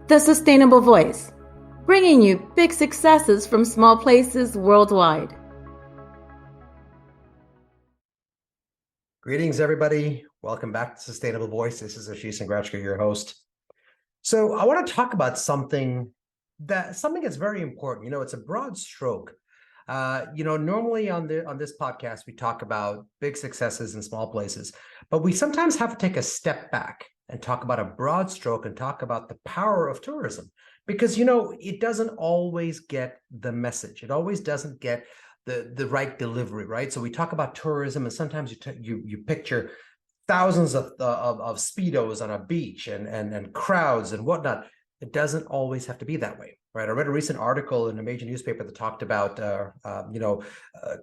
The Sustainable Voice, bringing you big successes from small places worldwide. Greetings, everybody. Welcome back to Sustainable Voice. This is Ashish Sangrachka, your host. So I want to talk about something that's very important. It's a broad stroke. Normally on this podcast, we talk about big successes in small places, but we sometimes have to take a step back and talk about a broad stroke and talk about the power of tourism, because it doesn't always get the message. It always doesn't get the right delivery, right? So we talk about tourism, and sometimes you picture thousands of speedos on a beach and crowds and whatnot. It doesn't always have to be that way, right? I read a recent article in a major newspaper that talked about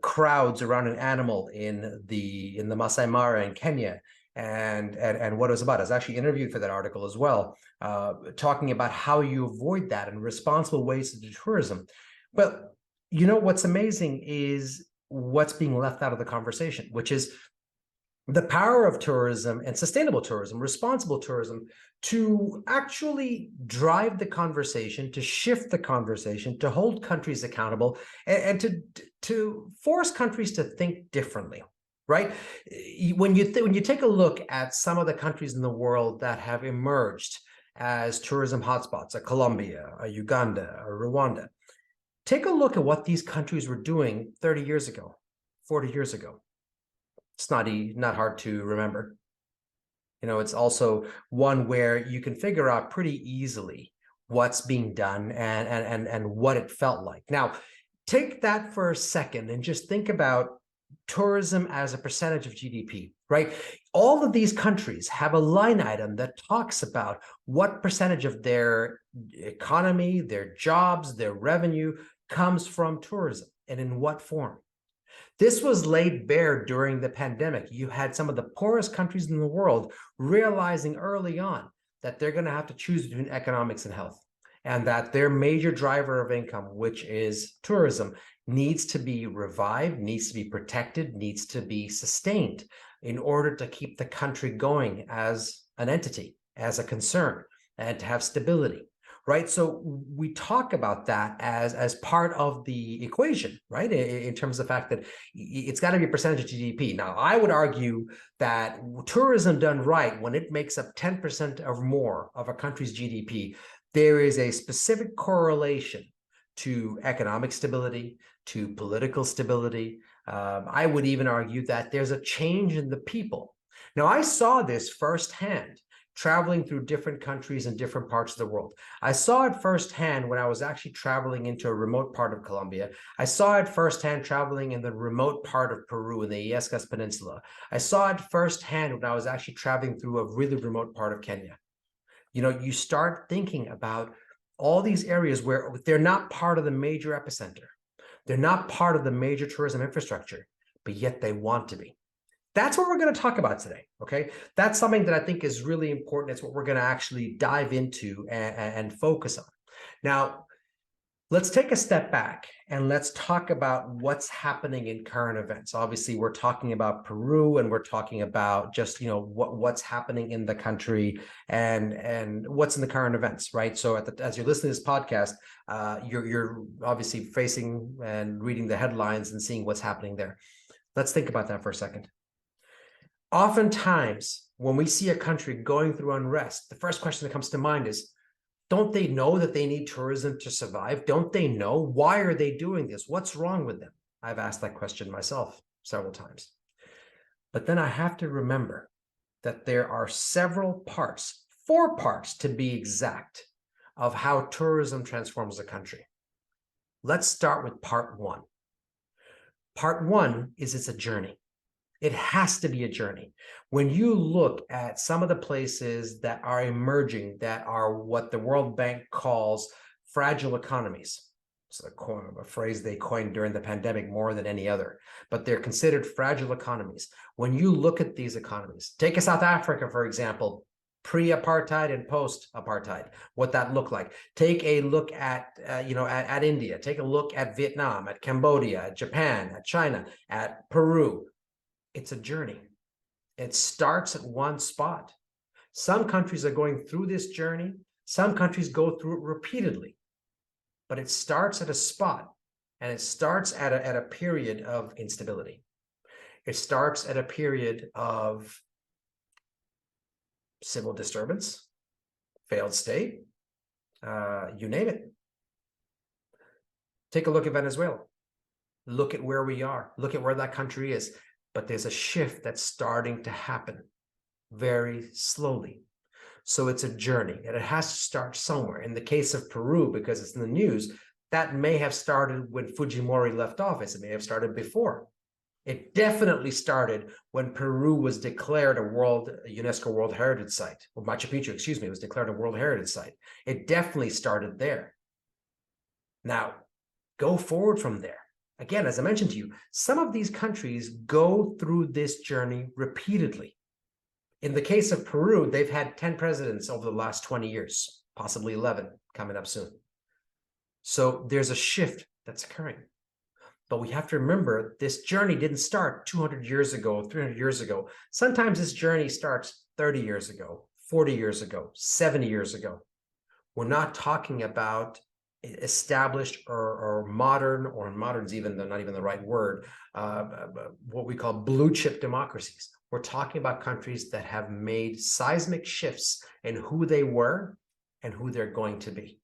crowds around an animal in the Masai Mara in Kenya, and what it was about. I was actually interviewed for that article as well, talking about how you avoid that and responsible ways to do tourism. But what's amazing is what's being left out of the conversation, which is the power of tourism and sustainable tourism, responsible tourism, to actually drive the conversation, to shift the conversation, to hold countries accountable, and to force countries to think differently, right? When you take a look at some of the countries in the world that have emerged as tourism hotspots, a Colombia, a Uganda, a Rwanda, take a look at what these countries were doing 30 years ago, 40 years ago. It's not hard to remember. It's also one where you can figure out pretty easily what's being done and what it felt like. Now, take that for a second and just think about tourism as a percentage of GDP, right? All of these countries have a line item that talks about what percentage of their economy, their jobs, their revenue comes from tourism, and in what form. This was laid bare during the pandemic. You had some of the poorest countries in the world realizing early on that they're going to have to choose between economics and health, and that their major driver of income, which is tourism, needs to be revived, needs to be protected, needs to be sustained in order to keep the country going as an entity, as a concern, and to have stability. Right. So we talk about that as part of the equation, right? In terms of the fact that it's got to be a percentage of GDP. Now, I would argue that tourism done right, when it makes up 10% or more of a country's GDP, there is a specific correlation to economic stability, to political stability. I would even argue that there's a change in the people. Now, I saw this firsthand traveling through different countries and different parts of the world. I saw it firsthand when I was actually traveling into a remote part of Colombia. I saw it firsthand traveling in the remote part of Peru in the Illescas Peninsula. I saw it firsthand when I was actually traveling through a really remote part of Kenya. You start thinking about all these areas where they're not part of the major epicenter. They're not part of the major tourism infrastructure, but yet they want to be. That's what we're going to talk about today, okay? That's something that I think is really important. It's what we're going to actually dive into and focus on. Now, let's take a step back and let's talk about what's happening in current events. Obviously, we're talking about Peru, and we're talking about just what's happening in the country and what's in the current events, right? So as you're listening to this podcast, you're obviously facing and reading the headlines and seeing what's happening there. Let's think about that for a second. Oftentimes, when we see a country going through unrest, the first question that comes to mind is, don't they know that they need tourism to survive? Don't they know? Why are they doing this? What's wrong with them? I've asked that question myself several times. But then I have to remember that there are several parts, 4 parts to be exact, of how tourism transforms a country. Let's start with part 1. Part 1 is it's a journey. It has to be a journey. When you look at some of the places that are emerging, that are what the World Bank calls fragile economies, it's a phrase they coined during the pandemic more than any other, but they're considered fragile economies. When you look at these economies, take a South Africa, for example, pre-apartheid and post-apartheid, what that looked like. Take a look at India. Take a look at Vietnam, at Cambodia, at Japan, at China, at Peru. It's a journey. It starts at one spot. Some countries are going through this journey. Some countries go through it repeatedly, but it starts at a spot, and it starts at a period of instability. It starts at a period of civil disturbance, failed state, you name it. Take a look at Venezuela. Look at where we are. Look at where that country is. But there's a shift that's starting to happen very slowly. So it's a journey, and it has to start somewhere. In the case of Peru, because it's in the news, that may have started when Fujimori left office. It may have started before. It definitely started when Peru was declared a UNESCO World Heritage Site, or Machu Picchu, excuse me, was declared a World Heritage Site. It definitely started there. Now, go forward from there. Again, as I mentioned to you, some of these countries go through this journey repeatedly. In the case of Peru, they've had 10 presidents over the last 20 years, possibly 11 coming up soon. So there's a shift that's occurring. But we have to remember, this journey didn't start 200 years ago, 300 years ago. Sometimes this journey starts 30 years ago, 40 years ago, 70 years ago. We're not talking about established or modern, or modern's even not even the right word, what we call blue chip democracies. We're talking about countries that have made seismic shifts in who they were and who they're going to be.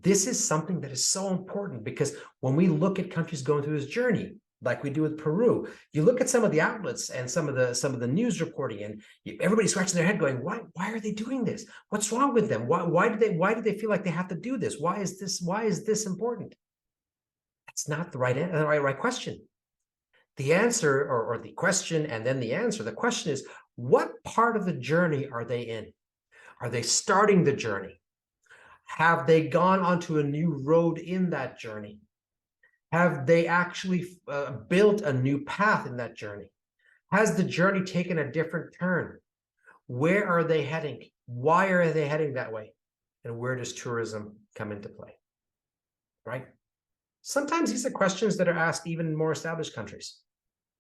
This is something that is so important, because when we look at countries going through this journey, like we do with Peru, you look at some of the outlets and some of the news reporting, and everybody's scratching their head going, why are they doing this? What's wrong with them? Why do they feel like they have to do this? Why is this important? That's not the right question. The answer, or the question and then the answer, the question is, what part of the journey are they in? Are they starting the journey? Have they gone onto a new road in that journey? Have they actually built a new path in that journey? Has the journey taken a different turn? Where are they heading? Why are they heading that way? And where does tourism come into play? Right? Sometimes these are questions that are asked even in more established countries.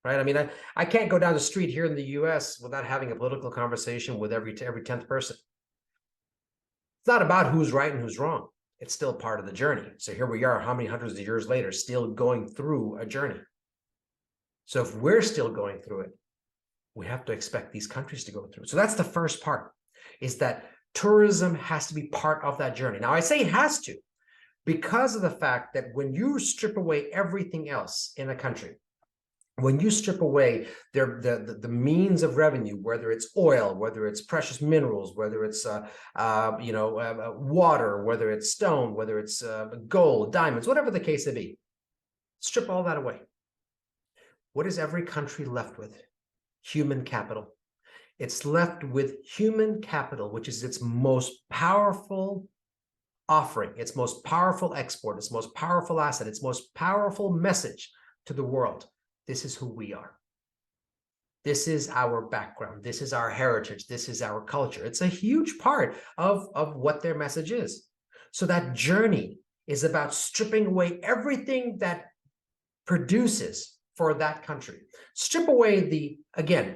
Right? I mean, I can't go down the street here in the US without having a political conversation with every 10th person. It's not about who's right and who's wrong. It's still part of the journey. So here we are, how many hundreds of years later, still going through a journey. So if we're still going through it, we have to expect these countries to go through it. So that's the first part, is that tourism has to be part of that journey. Now, I say it has to, because of the fact that when you strip away everything else in a country, when you strip away the means of revenue, whether it's oil, whether it's precious minerals, whether it's water, whether it's stone, whether it's gold, diamonds, whatever the case may be, strip all that away. What is every country left with? Human capital. It's left with human capital, which is its most powerful offering, its most powerful export, its most powerful asset, its most powerful message to the world. This is who we are. This is our background. This is our heritage. This is our culture. It's a huge part of what their message is. So that journey is about stripping away everything that produces for that country. Strip away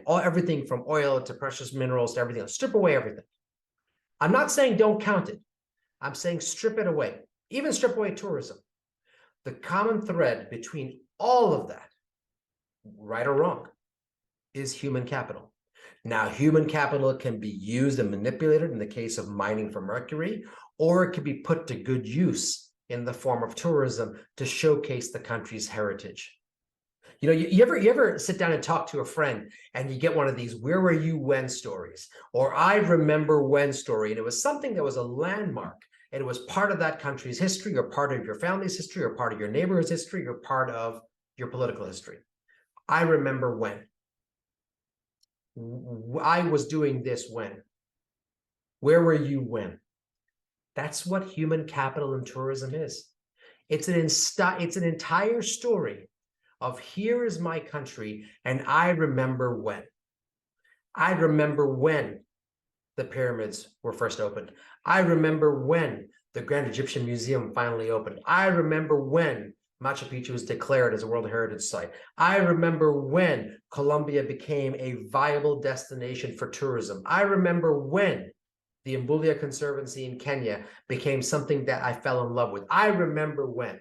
everything from oil to precious minerals to everything else. Strip away everything. I'm not saying don't count it. I'm saying strip it away. Even strip away tourism. The common thread between all of that, right or wrong, is human capital. Now, human capital can be used and manipulated in the case of mining for mercury, or it can be put to good use in the form of tourism to showcase the country's heritage. You know, you ever sit down and talk to a friend and you get one of these "where were you when" stories, or "I remember when" story, and it was something that was a landmark, and it was part of that country's history, or part of your family's history, or part of your neighborhood's history, or part of your political history. I remember when. I was doing this when. Where were you when? That's what human capital and tourism is. It's an entire story of, here is my country and I remember when. I remember when the pyramids were first opened. I remember when the Grand Egyptian Museum finally opened. I remember when Machu Picchu was declared as a World Heritage Site. I remember when Colombia became a viable destination for tourism. I remember when the Mbulia Conservancy in Kenya became something that I fell in love with. I remember when.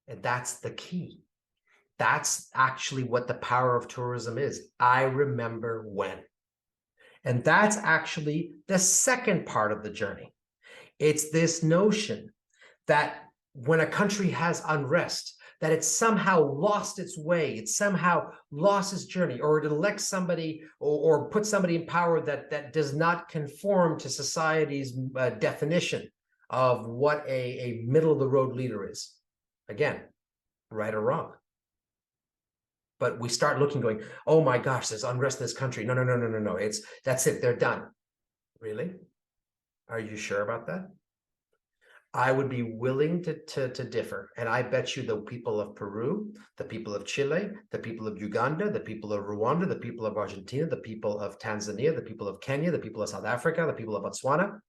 And that's the key. That's actually what the power of tourism is. I remember when. And that's actually the second part of the journey. It's this notion that when a country has unrest, that it's somehow lost its way, it's somehow lost its journey, or it elects somebody or puts somebody in power that does not conform to society's definition of what a middle-of-the-road leader is. Again, right or wrong. But we start looking, going, oh my gosh, there's unrest in this country. No, no, no, no, no, no. That's it. They're done. Really? Are you sure about that? I would be willing to differ. And I bet you the people of Peru, the people of Chile, the people of Uganda, the people of Rwanda, the people of Argentina, the people of Tanzania, the people of Kenya, the people of South Africa, the people of Botswana,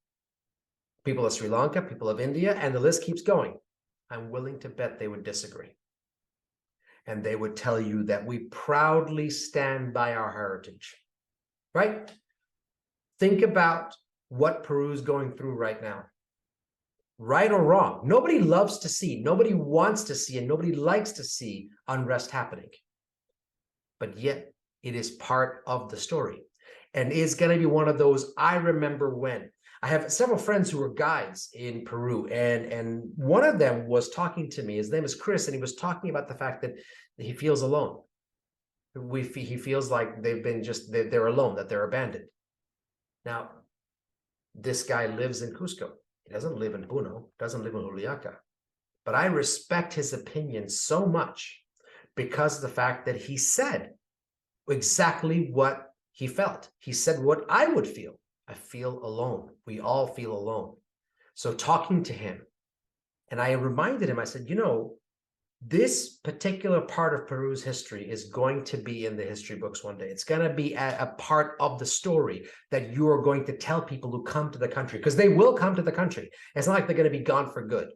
people of Sri Lanka, people of India, and the list keeps going. I'm willing to bet they would disagree. And they would tell you that we proudly stand by our heritage, right? Think about what Peru is going through right now. Right or wrong, nobody loves to see, nobody wants to see, and nobody likes to see unrest happening. But yet it is part of the story. And it's going to be one of those, I remember when. I have several friends who are guides in Peru, and one of them was talking to me. His name is Chris, and he was talking about the fact that he feels alone. He feels like they're alone, that they're abandoned. Now, this guy lives in Cusco. He doesn't live in Puno, doesn't live in Juliaca. But I respect his opinion so much because of the fact that he said exactly what he felt. He said what I would feel. I feel alone. We all feel alone. So talking to him, and I reminded him, I said, you know, this particular part of Peru's history is going to be in the history books one day. It's going to be a part of the story that you are going to tell people who come to the country, because they will come to the country. It's not like they're going to be gone for good.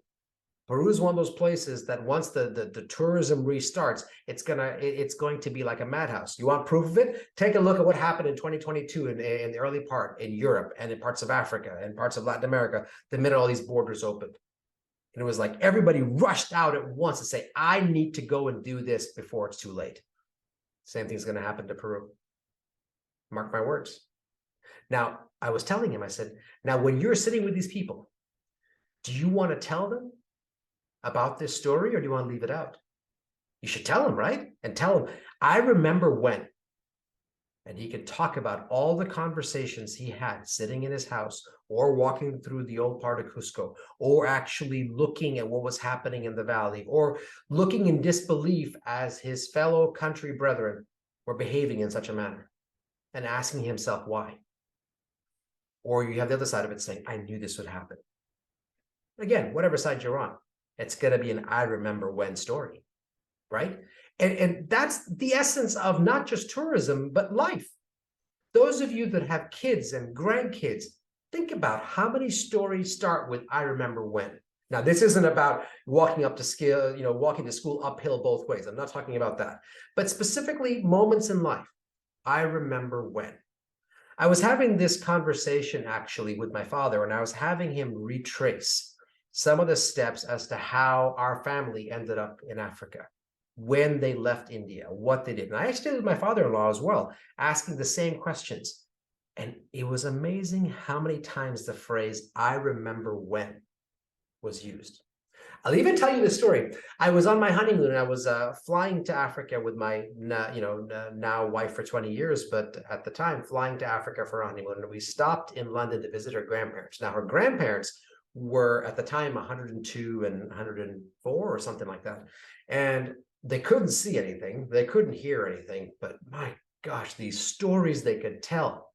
Peru is one of those places that once the tourism restarts, it's going to be like a madhouse. You want proof of it? Take a look at what happened in 2022 in the early part in Europe and in parts of Africa and parts of Latin America, the minute all these borders opened. And it was like everybody rushed out at once to say, I need to go and do this before it's too late. Same thing's going to happen to Peru. Mark my words. Now, I was telling him, I said, now when you're sitting with these people, do you want to tell them about this story, or do you want to leave it out? You should tell them, right? And tell them, I remember when. And he could talk about all the conversations he had sitting in his house or walking through the old part of Cusco, or actually looking at what was happening in the valley, or looking in disbelief as his fellow country brethren were behaving in such a manner and asking himself why. Or you have the other side of it saying, I knew this would happen. Again, whatever side you're on, it's going to be an I remember when story, right? And that's the essence of not just tourism, but life. Those of you that have kids and grandkids, think about how many stories start with I remember when. Now, this isn't about walking up to scale, walking to school uphill both ways. I'm not talking about that. But specifically moments in life. I remember when. I was having this conversation actually with my father, and I was having him retrace some of the steps as to how our family ended up in Africa, when they left India, what they did. And I actually did with my father-in-law as well, asking the same questions. And it was amazing how many times the phrase, I remember when, was used. I'll even tell you the story. I was on my honeymoon, and I was flying to Africa with my now wife for 20 years, but at the time, flying to Africa for a honeymoon. And we stopped in London to visit her grandparents. Now, her grandparents were at the time 102 and 104 or something like that. And they couldn't see anything, they couldn't hear anything, but my gosh, these stories they could tell.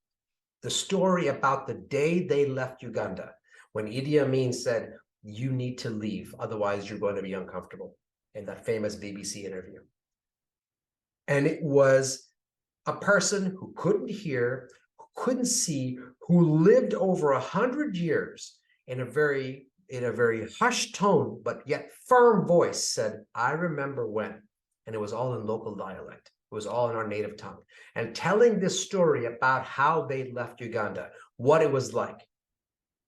The story about the day they left Uganda, when Idi Amin said, you need to leave, otherwise you're going to be uncomfortable, in that famous BBC interview. And it was a person who couldn't hear, who couldn't see, who lived over 100 years in a very hushed tone, but yet firm voice, said, I remember when. And it was all in local dialect. It was all in our native tongue. And telling this story about how they left Uganda, what it was like.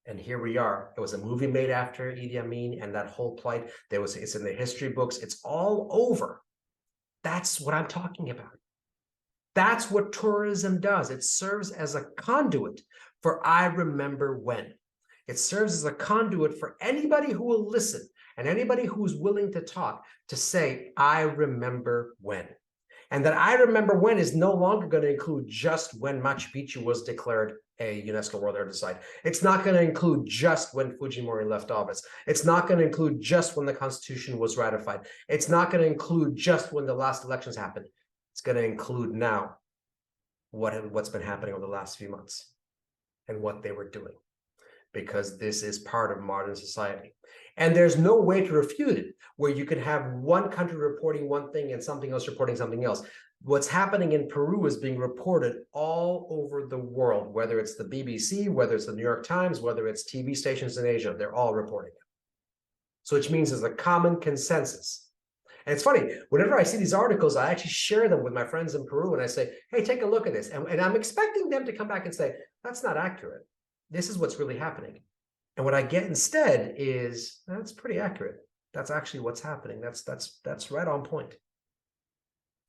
And here we are. It was a movie made after Idi Amin and that whole plight. It's in the history books. It's all over. That's what I'm talking about. That's what tourism does. It serves as a conduit for I remember when. It serves as a conduit for anybody who will listen and anybody who's willing to talk to say, I remember when. And that I remember when is no longer going to include just when Machu Picchu was declared a UNESCO World Heritage Site. It's not going to include just when Fujimori left office. It's not going to include just when the Constitution was ratified. It's not going to include just when the last elections happened. It's going to include now what's been happening over the last few months and what they were doing, because this is part of modern society. And there's no way to refute it, where you can have one country reporting one thing and something else reporting something else. What's happening in Peru is being reported all over the world, whether it's the BBC, whether it's the New York Times, whether it's TV stations in Asia, they're all reporting it. So which means there's a common consensus. And it's funny, whenever I see these articles, I actually share them with my friends in Peru and I say, hey, take a look at this. And I'm expecting them to come back and say, that's not accurate. This is what's really happening. And what I get instead is, that's pretty accurate. That's actually what's happening. That's right on point.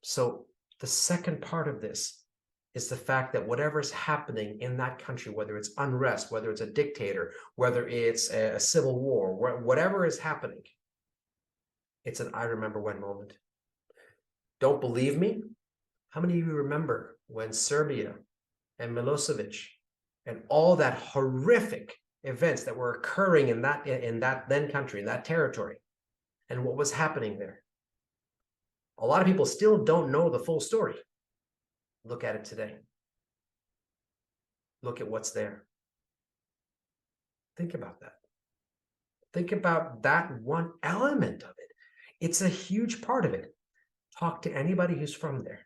So the second part of this is the fact that whatever's happening in that country, whether it's unrest, whether it's a dictator, whether it's a civil war, whatever is happening, it's an I remember when moment. Don't believe me? How many of you remember when Serbia and Milosevic and all that horrific events that were occurring in that then country, in that territory, and what was happening there? A lot of people still don't know the full story. Look at it today. Look at what's there. Think about that. Think about that one element of it. It's a huge part of it. Talk to anybody who's from there.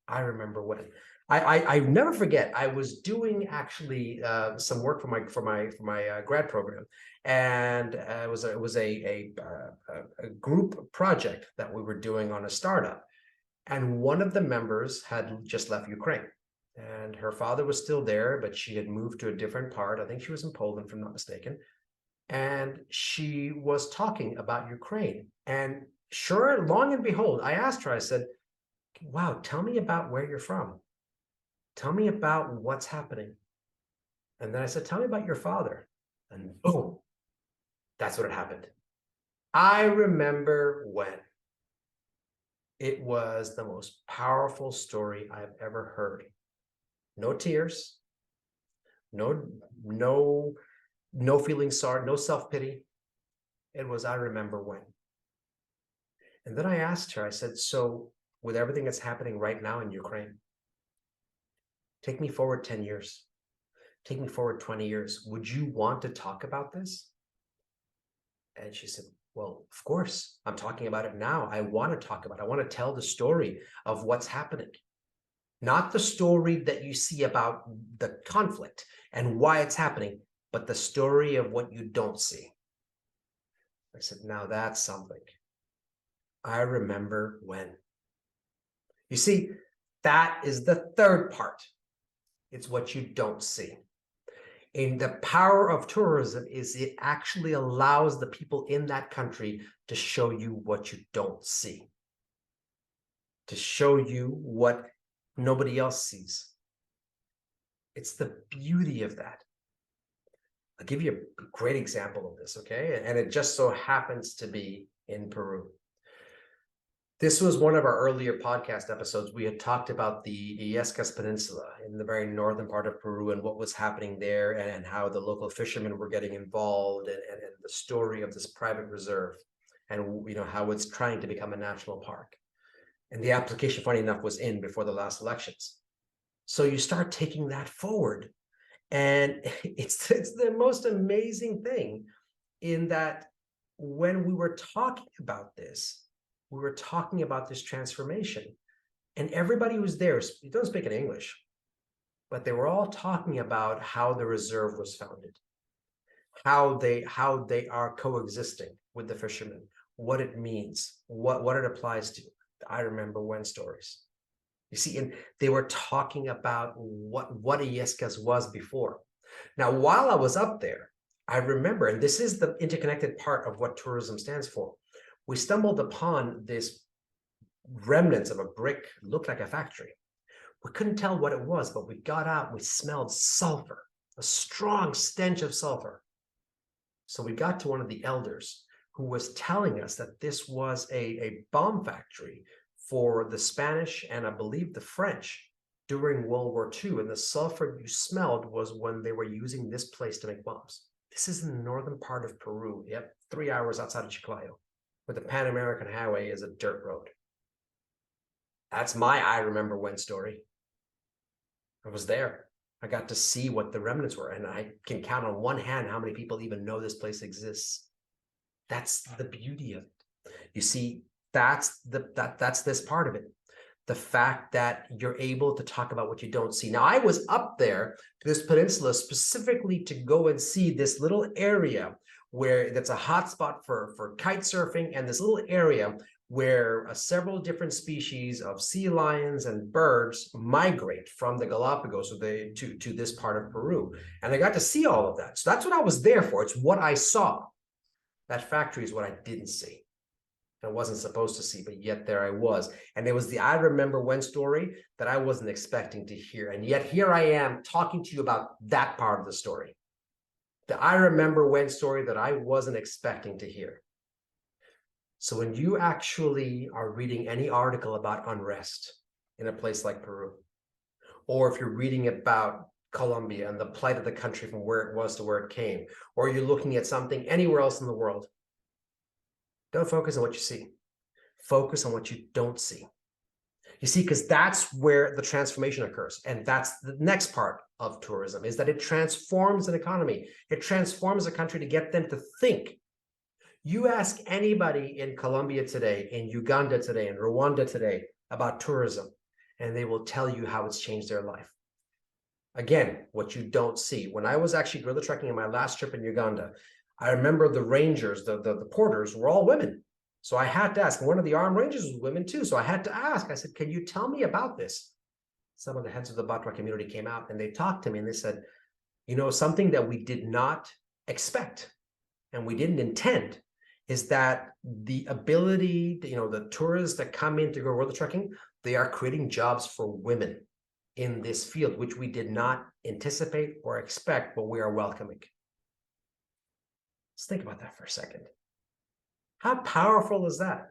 I remember when. I never forget. I was doing actually some work for my grad program, and it was a group project that we were doing on a startup, and one of the members had just left Ukraine, and her father was still there, but she had moved to a different part. I think she was in Poland, if I'm not mistaken, and she was talking about Ukraine. And sure, long and behold, I asked her. I said, "Wow, tell me about where you're from. Tell me about what's happening." And then I said, "Tell me about your father." And boom, that's what had happened. I remember when. It was the most powerful story I've ever heard. No tears, no feeling sorry, no self-pity. It was, I remember when. And then I asked her, I said, so with everything that's happening right now in Ukraine, take me forward 10 years. Take me forward 20 years. Would you want to talk about this? And she said, well, of course, I'm talking about it now. I want to talk about it. I want to tell the story of what's happening. Not the story that you see about the conflict and why it's happening, but the story of what you don't see. I said, now that's something. I remember when. You see, that is the third part. It's what you don't see. And the power of tourism is it actually allows the people in that country to show you what you don't see, to show you what nobody else sees. It's the beauty of that. I'll give you a great example of this, okay? And it just so happens to be in Peru. This was one of our earlier podcast episodes. We had talked about the Illescas Peninsula in the very northern part of Peru and what was happening there and how the local fishermen were getting involved and the story of this private reserve and how it's trying to become a national park. And the application, funny enough, was in before the last elections. So you start taking that forward, and it's the most amazing thing in that when we were talking about this, we were talking about this transformation, and everybody who was there, you don't speak in English, but they were all talking about how the reserve was founded, how they are coexisting with the fishermen, what it means, what it applies to. I remember when stories. You see, and they were talking about what Illescas was before. Now, while I was up there, I remember, and this is the interconnected part of what tourism stands for, we stumbled upon this remnants of a brick, looked like a factory. We couldn't tell what it was, but we got out, we smelled sulfur, a strong stench of sulfur. So we got to one of the elders who was telling us that this was a bomb factory for the Spanish and I believe the French during World War II. And the sulfur you smelled was when they were using this place to make bombs. This is in the northern part of Peru. Yep, 3 hours outside of Chiclayo, where the Pan American Highway is a dirt road. That's my I remember when story. I was there. I got to see what the remnants were, and I can count on one hand how many people even know this place exists. That's the beauty of it. You see, that's this part of it. The fact that you're able to talk about what you don't see. Now, I was up there to this peninsula specifically to go and see this little area where that's a hotspot for kite surfing, and this little area where several different species of sea lions and birds migrate from the Galapagos to this part of Peru. And I got to see all of that. So that's what I was there for. It's what I saw. That factory is what I didn't see. I wasn't supposed to see, but yet there I was. And it was the I remember when story that I wasn't expecting to hear. And yet here I am talking to you about that part of the story. The I remember when story that I wasn't expecting to hear. So when you actually are reading any article about unrest in a place like Peru, or if you're reading about Colombia and the plight of the country from where it was to where it came, or you're looking at something anywhere else in the world, don't focus on what you see. Focus on what you don't see. You see, because that's where the transformation occurs. And that's the next part of tourism, is that it transforms an economy. It transforms a country to get them to think. You ask anybody in Colombia today, in Uganda today, in Rwanda today about tourism, and they will tell you how it's changed their life. Again, what you don't see. When I was actually guerrilla trekking in my last trip in Uganda, I remember the rangers, the porters were all women. So I had to ask, one of the armed rangers was women too. So I had to ask, I said, can you tell me about this? Some of the heads of the Batwa community came out and they talked to me and they said, you know, something that we did not expect and we didn't intend is that the ability, you know, the tourists that come in to go guerrilla trekking, they are creating jobs for women in this field, which we did not anticipate or expect, but we are welcoming. Let's think about that for a second. How powerful is that?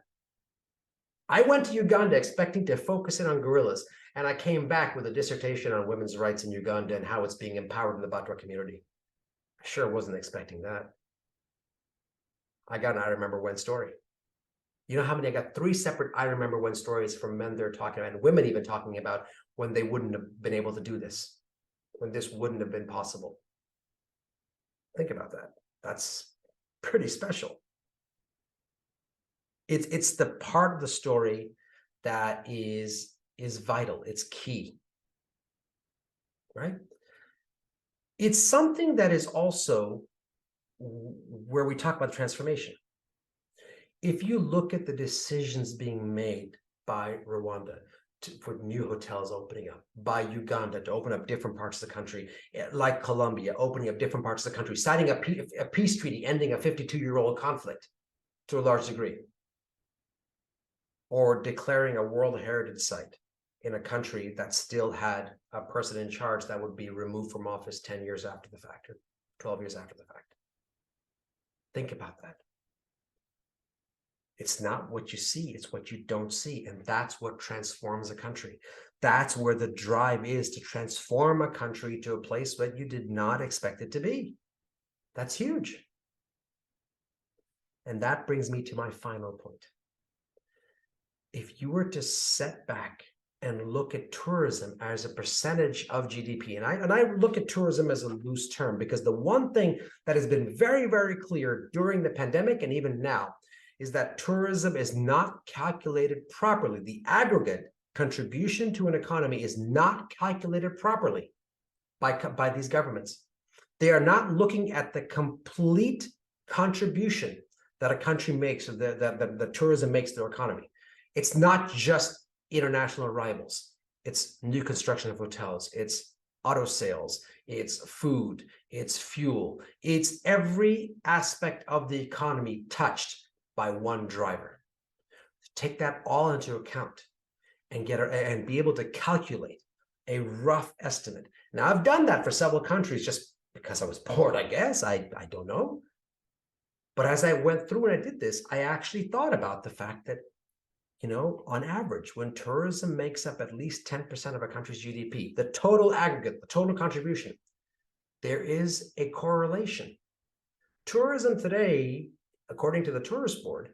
I went to Uganda expecting to focus in on guerrillas, and I came back with a dissertation on women's rights in Uganda and how it's being empowered in the Batwa community. I sure wasn't expecting that. I got an I remember when story. You know how many? I got 3 separate I remember when stories from men they're talking about, and women even talking about when they wouldn't have been able to do this, when this wouldn't have been possible. Think about that. That's pretty special. It's the part of the story that is vital. It's key, right? It's something that is also where we talk about transformation. If you look at the decisions being made by Rwanda for new hotels opening up, by Uganda to open up different parts of the country, like Colombia, opening up different parts of the country, signing a peace treaty ending a 52-year-old conflict to a large degree, or declaring a World Heritage Site in a country that still had a person in charge that would be removed from office 10 years after the fact, or 12 years after the fact. Think about that. It's not what you see, it's what you don't see. And that's what transforms a country. That's where the drive is, to transform a country to a place that you did not expect it to be. That's huge. And that brings me to my final point. If you were to set back and look at tourism as a percentage of GDP, and I look at tourism as a loose term, because the one thing that has been very, very clear during the pandemic and even now is that tourism is not calculated properly. The aggregate contribution to an economy is not calculated properly by these governments. They are not looking at the complete contribution that a country makes, or that tourism makes to their economy. It's not just international arrivals. It's new construction of hotels. It's auto sales, it's food, it's fuel, it's every aspect of the economy touched by one driver. Take that all into account and be able to calculate a rough estimate. Now, I've done that for several countries just because I was bored, I guess. I don't know. But as I went through and I did this, I actually thought about the fact that, on average, when tourism makes up at least 10% of a country's GDP, the total aggregate, the total contribution, there is a correlation. Tourism today, according to the Tourist Board,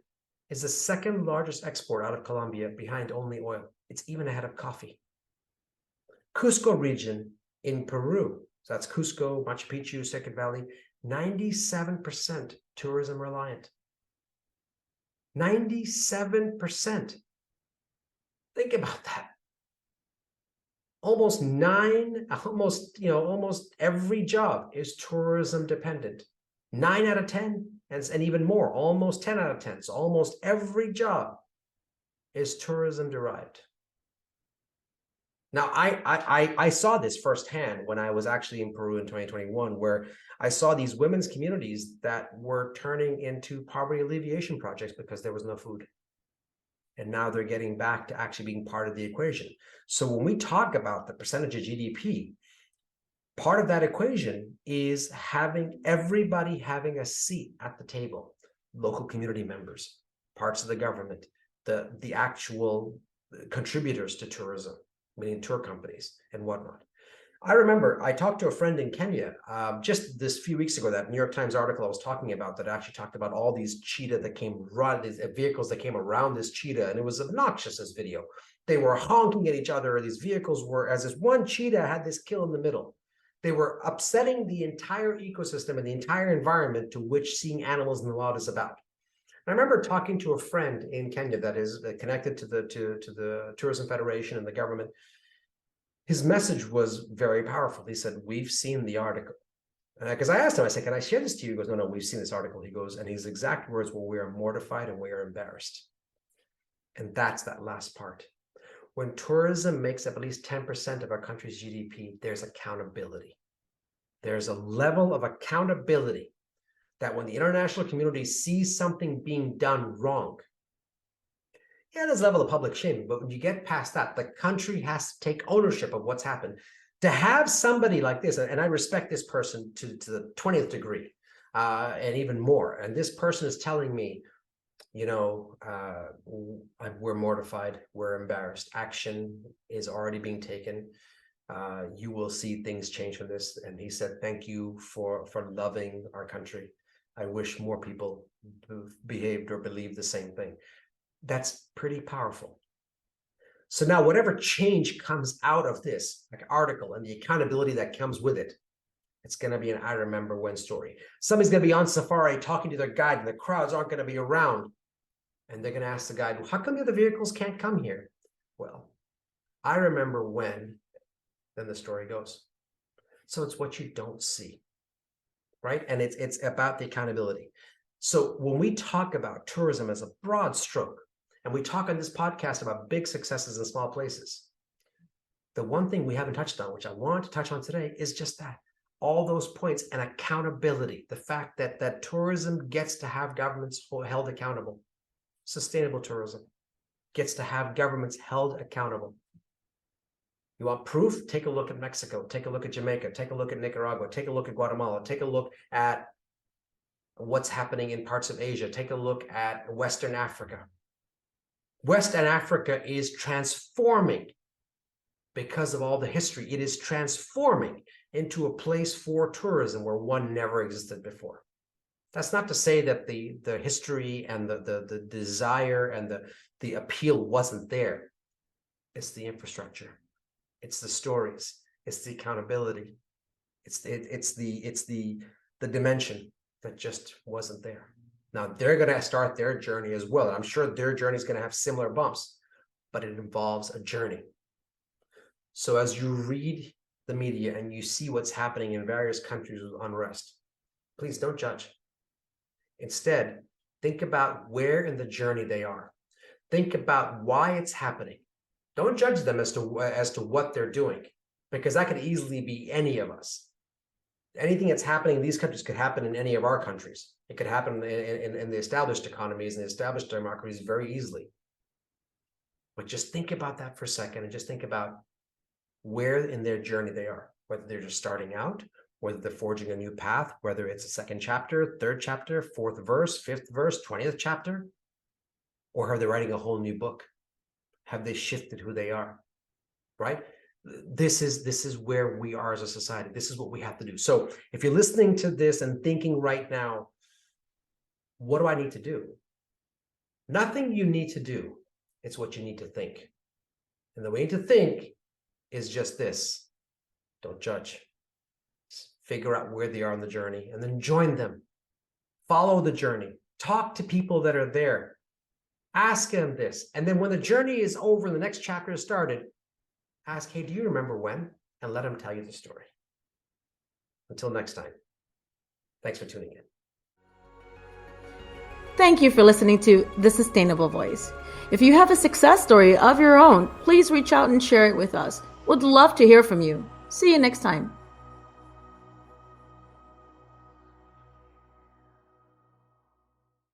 is the second largest export out of Colombia behind only oil. It's even ahead of coffee. Cusco region in Peru, so that's Cusco, Machu Picchu, Second Valley, 97% tourism reliant. 97%. Think about that. Almost every job is tourism dependent. 9 out of 10, and even more, almost 10 out of 10. So almost every job is tourism derived. Now, I saw this firsthand when I was actually in Peru in 2021, where I saw these women's communities that were turning into poverty alleviation projects because there was no food. And now they're getting back to actually being part of the equation. So when we talk about the percentage of GDP, part of that equation is having everybody having a seat at the table, local community members, parts of the government, the actual contributors to tourism, meaning tour companies and whatnot. I remember I talked to a friend in Kenya just this few weeks ago, that New York Times article I was talking about that actually talked about all these cheetah that came around, these vehicles that came around this cheetah, and it was obnoxious, this video. They were honking at each other. These vehicles were, as this one cheetah had this kill in the middle. They were upsetting the entire ecosystem and the entire environment to which seeing animals in the wild is about. I remember talking to a friend in Kenya that is connected to the Tourism Federation and the government. His message was very powerful. He said, "We've seen the article." Because I asked him, I said, "Can I share this to you?" He goes, "No, we've seen this article." He goes, and his exact words were, "We are mortified and we are embarrassed." And that's that last part. When tourism makes up at least 10% of our country's GDP, there's accountability. There's a level of accountability that when the international community sees something being done wrong, there's a level of public shaming, but when you get past that, the country has to take ownership of what's happened. To have somebody like this, and I respect this person to the 20th degree, and even more, and this person is telling me, we're mortified, we're embarrassed, action is already being taken, you will see things change from this. And he said, "Thank you for loving our country. I wish more people behaved or believed the same thing." That's pretty powerful. So now whatever change comes out of this article and the accountability that comes with it, it's going to be an I remember when story. Somebody's going to be on safari talking to their guide, and the crowds aren't going to be around. And they're going to ask the guide, "Well, how come the other vehicles can't come here?" Well, I remember when, then the story goes. So it's what you don't see, right? And it's about the accountability. So when we talk about tourism as a broad stroke, and we talk on this podcast about big successes in small places, the one thing we haven't touched on, which I want to touch on today, is just that. All those points and accountability. The fact that tourism gets to have governments held accountable. Sustainable tourism gets to have governments held accountable. You want proof? Take a look at Mexico. Take a look at Jamaica. Take a look at Nicaragua. Take a look at Guatemala. Take a look at what's happening in parts of Asia. Take a look at Western Africa. Western Africa is transforming because of all the history. It is transforming into a place for tourism where one never existed before. That's not to say that the history and the desire and the appeal wasn't there. It's the infrastructure. It's the stories. It's the accountability. It's the dimension that just wasn't there. Now, they're going to start their journey as well. And I'm sure their journey is going to have similar bumps, but it involves a journey. So as you read the media and you see what's happening in various countries with unrest, please don't judge. Instead, think about where in the journey they are. Think about why it's happening. Don't judge them as to what they're doing. because that could easily be any of us. Anything that's happening in these countries could happen in any of our countries. It could happen in the established economies and the established democracies very easily. But just think about that for a second, and just think about where in their journey they are, whether they're just starting out, whether they're forging a new path, whether it's a second chapter, third chapter, fourth verse, fifth verse, 20th chapter, or are they writing a whole new book? Have they shifted who they are, right? This is where we are as a society. This is what we have to do. So if you're listening to this and thinking right now, what do I need to do? Nothing you need to do. It's what you need to think. And the way to think is just this. Don't judge. Just figure out where they are on the journey and then join them. Follow the journey. Talk to people that are there. Ask them this. And then when the journey is over and the next chapter is started, ask, hey, do you remember when? And let them tell you the story. Until next time, thanks for tuning in. Thank you for listening to The Sustainable Voice. If you have a success story of your own, please reach out and share it with us. Would love to hear from you. See you next time.